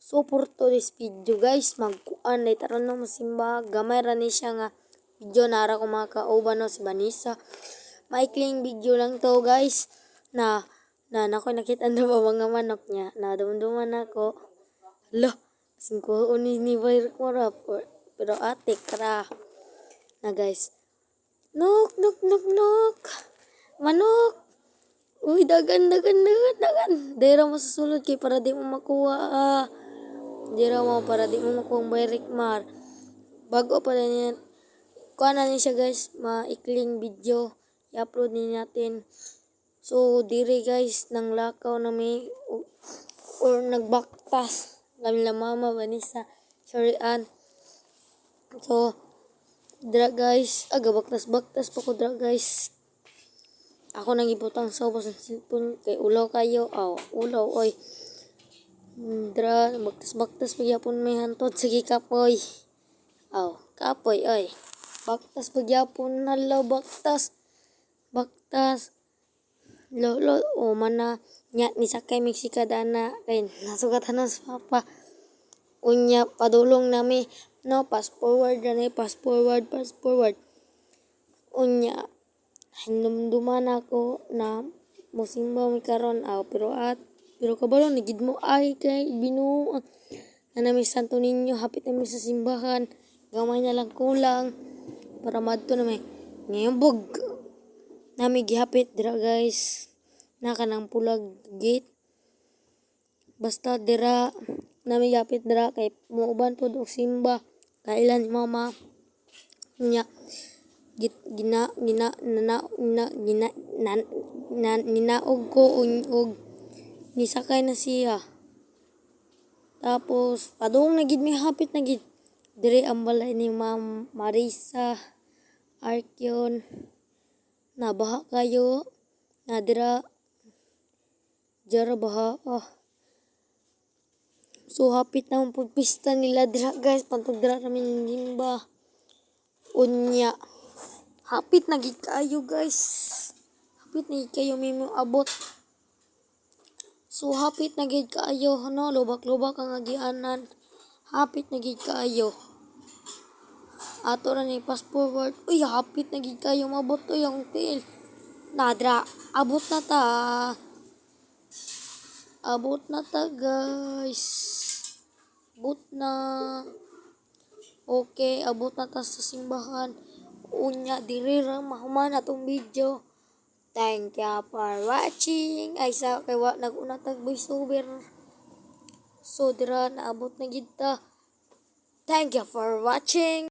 So for today's video guys, magkuan na taron na masimba. Gamay ra ni siya nga video nara ko mga kauban no si Vanessa. Maikling video lang to guys. Na nako nakita na ba mga manok niya. Nadumduman ako. Hala, singko ni Bayr ko ra. Pero ate kara. Na guys. Nok. Manok. Uy, dagan. Dira mo sa sulod kay para di mo makuha. Dira mo para di mo makuha ang Bayrikmar. Bago pa rin yan. Kuha na niya siya guys. Maikling video. I-upload din natin. So, diri guys. Nang lakaw na may or nagbaktas. Kami lang mama, Vanessa. Sharian. So, dira guys. Aga, baktas pa ko dira guys. Ako nang ibutang sa ubos ng cellphone kay ulaw kayo. Ulaw oy. Dra baktas pagyapon may hantod sige kapoy. Kapoy oy. Baktas pagyapon halaw baktas. Lolo mana nya ni sakay Mexica dana kay nasugatan na sa papa. Unya padulong nami no pass forward. Unya hinumduman ako na musimba mi karon pero kabalo nagid mo ay kay Ginoo na nami Santo Niño hapit na mi sa simbahan gamay na lang kulang para madto na may ngayambog nami gihapit dira guys na kanang pulag gate basta dira nami gihapit dira kay muuban pod og simba kailan ni mama nya ninaog ko og nisakay na siya. Tapos padung nagid mi hapit nagid dire ang balay ni Ma'am Marisa Arkion na baha kayo na dira jara baha. So hapit na pud pista nila dira guys pantog dira kami nimba unya. Hapit na gid kayo guys. Hapit na gid kayo mimo abot. So hapit na gid kayo no lubak-lubak ang agianan. Hapit na gid kayo. Ato ra ni fast forward. Uy hapit na gid kayo mabot to yung tail. Nadra abot na ta. Abot na ta guys. Abot na. Okay, abot na ta sa simbahan. Unya diri ra mahuman atong video. Thank you for watching. Ay sa kay wa nag-una tag voice over. So dira naabot na gid ta. Thank you for watching.